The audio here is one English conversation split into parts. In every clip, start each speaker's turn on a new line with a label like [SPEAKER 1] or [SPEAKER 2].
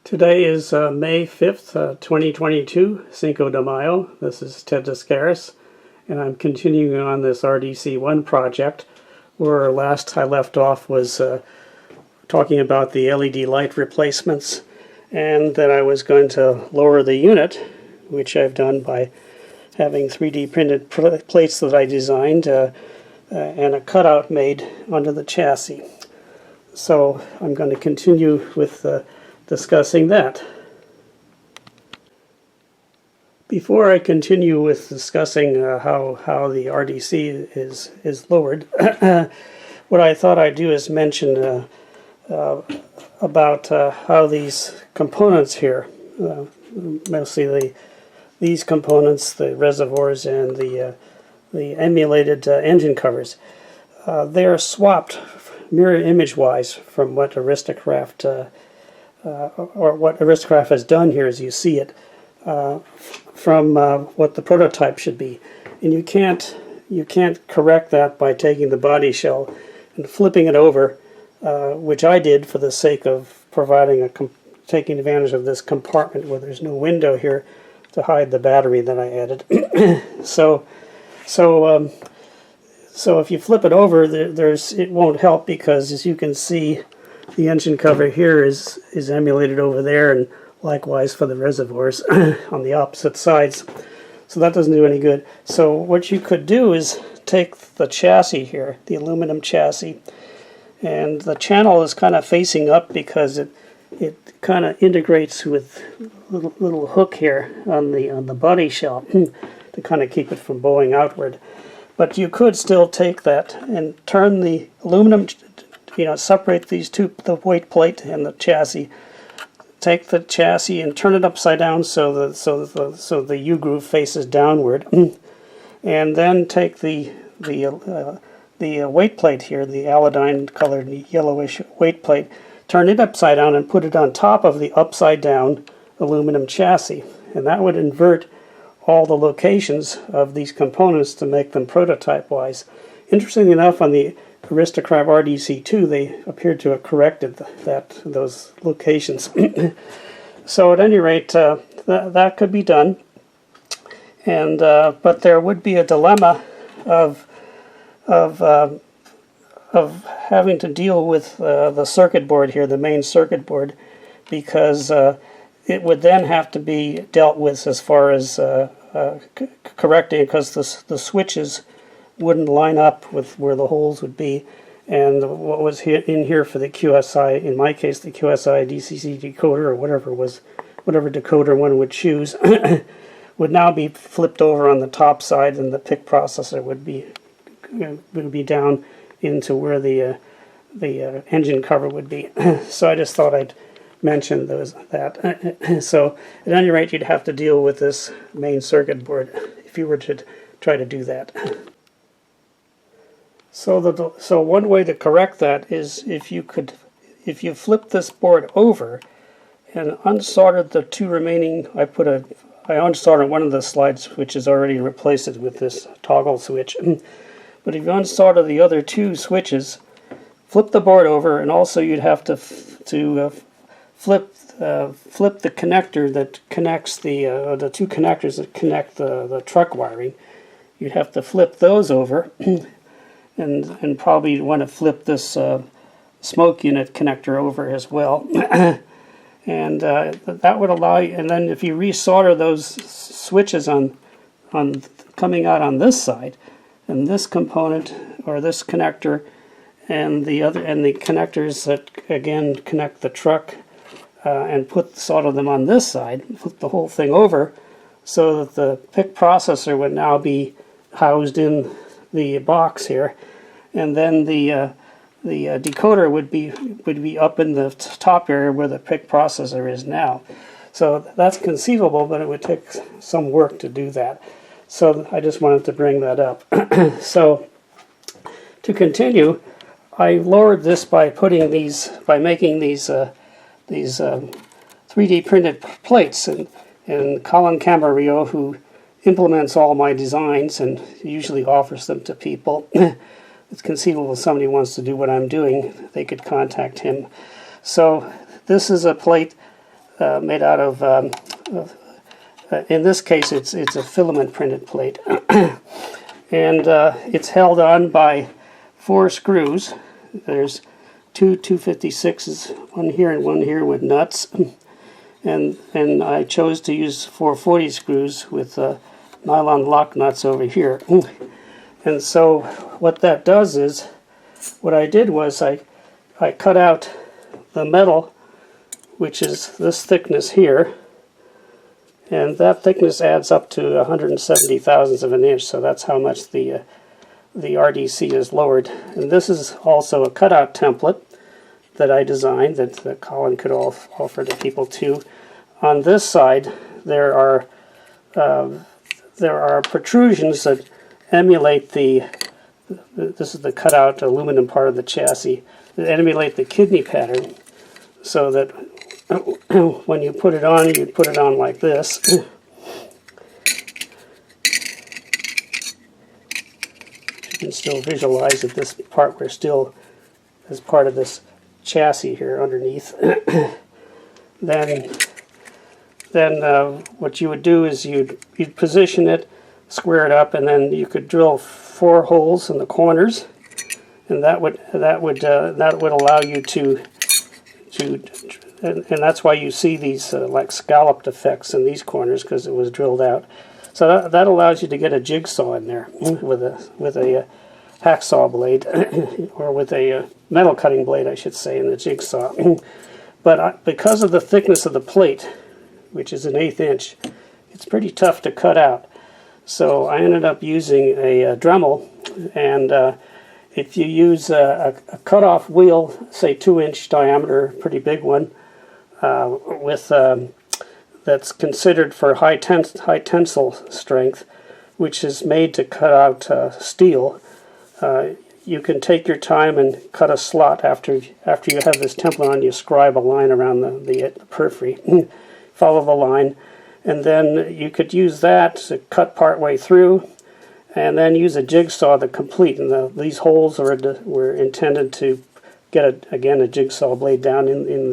[SPEAKER 1] Today is May 5th, 2022, Cinco de Mayo. This is Ted Doskaris, and I'm continuing on this RDC1 project, where last I left off was talking about the LED light replacements, and that I was going to lower the unit, which I've done by having 3D printed plates that I designed and a cutout made under the chassis. So I'm going to continue with discussing that. Before I continue with discussing how the RDC is lowered, what I thought I'd do is mention about how these components here, mostly these components, the reservoirs and the emulated engine covers, they are swapped mirror image wise from what Aristo-Craft or what Aristo-Craft has done here as you see it, from what the prototype should be. And you can't correct that by taking the body shell and flipping it over, which I did for the sake of providing taking advantage of this compartment where there's no window here to hide the battery that I added. So if you flip it over, it won't help, because as you can see, the engine cover here is emulated over there, and likewise for the reservoirs on the opposite sides. So that doesn't do any good. So what you could do is take the chassis here, the aluminum chassis, and the channel is kind of facing up because it kind of integrates with little hook here on the body shell to kind of keep it from bowing outward. But you could still take that and turn the aluminum, separate these two, the weight plate and the chassis. Take the chassis and turn it upside down so the U-groove faces downward, and then take the weight plate here, the iodine colored yellowish weight plate, turn it upside down and put it on top of the upside down aluminum chassis, and that would invert all the locations of these components to make them prototype wise. Interestingly enough, on the Aristo-Craft RDC2, they appeared to have corrected those locations. So at any rate, that could be done, and but there would be a dilemma of having to deal with the circuit board here, the main circuit board, because it would then have to be dealt with as far as correcting, because the switches wouldn't line up with where the holes would be, and what was in here for the QSI, in my case the QSI DCC decoder, or whatever decoder one would choose, would now be flipped over on the top side, and the PIC processor would be down into where the engine cover would be. So I just thought I'd mention that. So at any rate, you'd have to deal with this main circuit board if you were to try to do that. So one way to correct that is if you flip this board over and unsoldered the two remaining, I unsoldered one of the slide switches already and replaced it with this toggle switch. But if you unsolder the other two switches, flip the board over, and also you'd have to flip the connector that connects the two connectors that connect the truck wiring. You'd have to flip those over, and probably want to flip this smoke unit connector over as well. And that would allow you, and then if you resolder those switches on coming out on this side, and this component or this connector and the connectors that again connect the truck, and solder them on this side, flip the whole thing over so that the PIC processor would now be housed in the box here, and then the decoder would be up in the top area where the PIC processor is now. So that's conceivable, but it would take some work to do that. So I just wanted to bring that up. So to continue, I lowered this by making these 3D printed plates, and Colin Camarillo, who implements all my designs and usually offers them to people. It's conceivable if somebody wants to do what I'm doing, they could contact him. So this is a plate made out of in this case, it's a filament printed plate, and it's held on by 4 screws. There's two 256s, one here and one here with nuts, and I chose to use 440 screws with nylon lock nuts over here. And so what that does is, what I did was I cut out the metal, which is this thickness here. And that thickness adds up to 170 thousandths of an inch, so that's how much the RDC is lowered. And this is also a cutout template that I designed that Colin could offer to people too. On this side, there are protrusions that emulate this is the cutout aluminum part of the chassis, that emulate the kidney pattern, so that when you put it on, you put it on like this. You can still visualize that this part we're still as part of this chassis here underneath. Then what you would do is you'd position it, square it up, and then you could drill 4 holes in the corners, and that would allow you to and that's why you see these like scalloped effects in these corners, because it was drilled out. So that allows you to get a jigsaw in there with a hacksaw blade, or with a metal cutting blade, I should say, in the jigsaw. But because of the thickness of the plate, which is an 1/8 inch, it's pretty tough to cut out. So I ended up using a Dremel, and if you use a cutoff wheel, say 2-inch diameter, pretty big one, with that's considered for high tensile strength, which is made to cut out steel, you can take your time and cut a slot after you have this template on. You scribe a line around the periphery, follow the line, and then you could use that to cut part way through, and then use a jigsaw to complete. And these holes were intended to get a jigsaw blade down in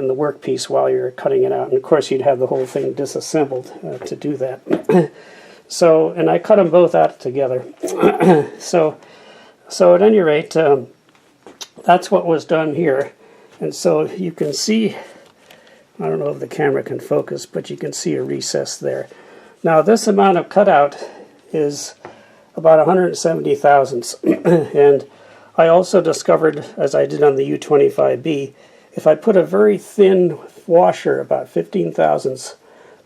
[SPEAKER 1] the workpiece while you're cutting it out. And of course, you'd have the whole thing disassembled to do that. So, and I cut them both out together. So at any rate, that's what was done here. And so you can see, I don't know if the camera can focus, but you can see a recess there. Now this amount of cutout is about 170 thousandths. And I also discovered, as I did on the U25B, if I put a very thin washer, about 15 thousandths,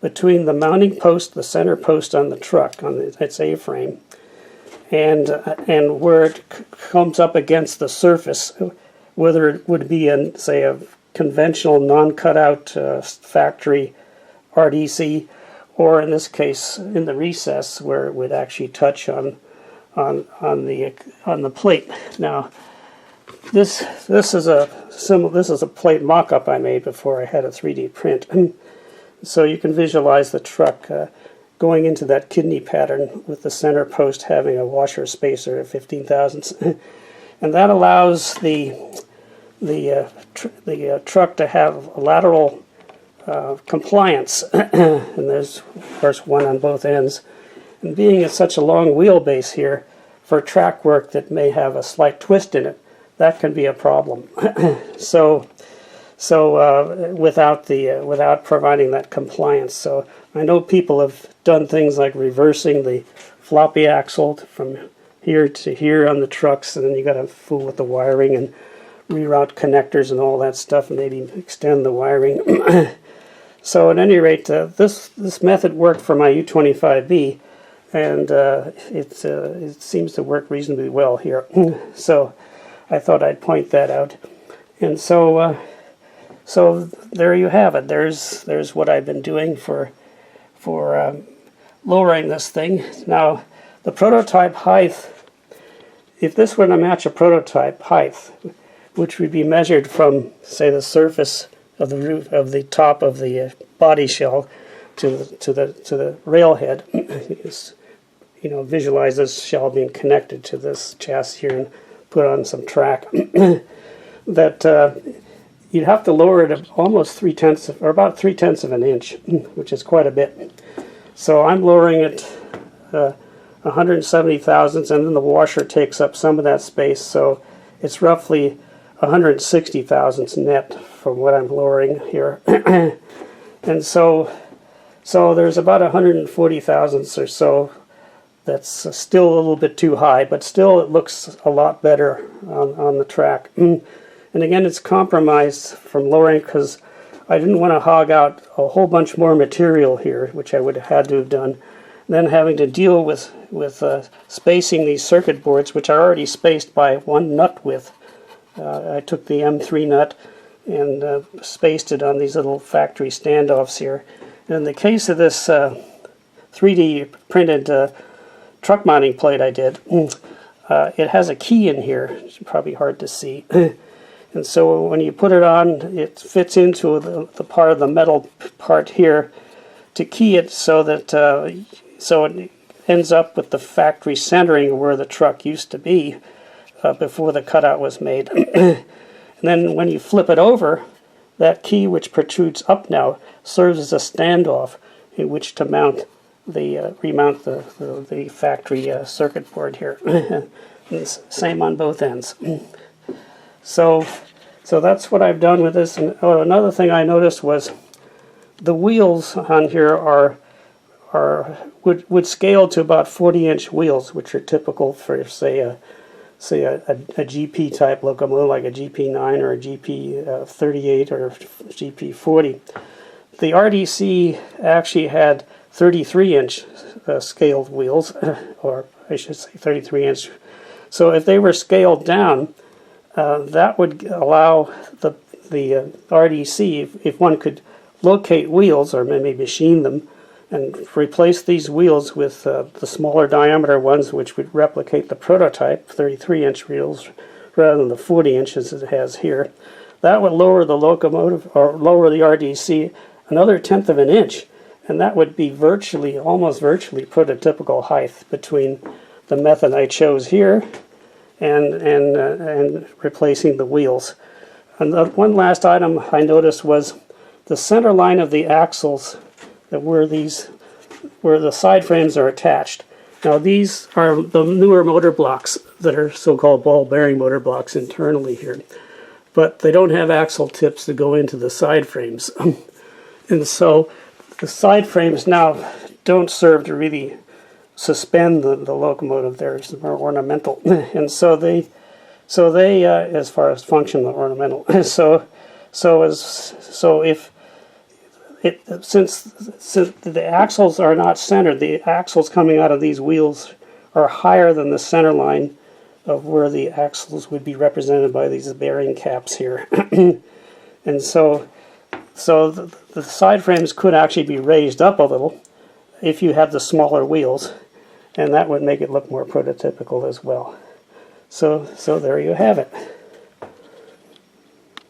[SPEAKER 1] between the mounting post, the center post on the truck, on its A-frame, and where it comes up against the surface, whether it would be in, say, a conventional non-cutout factory RDC, or in this case in the recess where it would actually touch on the plate. Now, this is a plate mock-up I made before I had a 3D print. So you can visualize the truck going into that kidney pattern with the center post having a washer spacer at 15 thousandths, and that allows the truck to have a lateral compliance, and there's of course one on both ends. And being at such a long wheelbase here for track work that may have a slight twist in it, that can be a problem. So without providing that compliance. So I know people have done things like reversing the floppy axle from here to here on the trucks, and then you got to fool with the wiring and reroute connectors and all that stuff, and maybe extend the wiring. So at any rate, this method worked for my U25B, and it seems to work reasonably well here. So I thought I'd point that out. And so there you have it. There's what I've been doing for lowering this thing. Now, the prototype height, if this were to match a prototype height, which would be measured from, say, the surface of the roof of the top of the body shell to the railhead, visualize this shell being connected to this chassis here and put on some track. That you'd have to lower it almost 3/10 or about 3/10 of an inch, which is quite a bit. So I'm lowering it 170 thousandths, and then the washer takes up some of that space, so it's roughly 160 thousandths net from what I'm lowering here. And so there's about 140 thousandths or so that's still a little bit too high, but still it looks a lot better on the track. And again, it's compromised from lowering because I didn't want to hog out a whole bunch more material here, which I would have had to have done. Then having to deal with spacing these circuit boards, which are already spaced by one nut width. I took the M3 nut and spaced it on these little factory standoffs here. And in the case of this 3D printed truck mounting plate I did, it has a key in here. It's probably hard to see. And so when you put it on, it fits into the part of the metal part here to key it so that so it ends up with the factory centering where the truck used to be before the cutout was made. And then when you flip it over, that key which protrudes up now serves as a standoff in which to mount the remount the factory circuit board here. Same on both ends. So that's what I've done with this. And another thing I noticed was the wheels on here would scale to about 40-inch wheels, which are typical for say a GP type locomotive like a GP9 or a GP 38 or GP 40. The RDC actually had 33-inch scaled wheels, or I should say 33-inch. So if they were scaled down, that would allow the RDC, if one could locate wheels or maybe machine them and replace these wheels with the smaller diameter ones, which would replicate the prototype 33-inch wheels rather than the 40 inches it has here. That would lower the locomotive, or lower the RDC another 1/10 of an inch, and that would be almost virtually prototypical height between the method I chose here and replacing the wheels. And one last item I noticed was the center line of the axles that where the side frames are attached. Now these are the newer motor blocks that are so-called ball bearing motor blocks internally here, but they don't have axle tips to go into the side frames. And so the side frames now don't serve to really suspend the locomotive. They're more ornamental, and so they as far as function, are ornamental. Since the axles are not centered, the axles coming out of these wheels are higher than the center line of where the axles would be represented by these bearing caps here. And so the side frames could actually be raised up a little if you have the smaller wheels, and that would make it look more prototypical as well. So there you have it.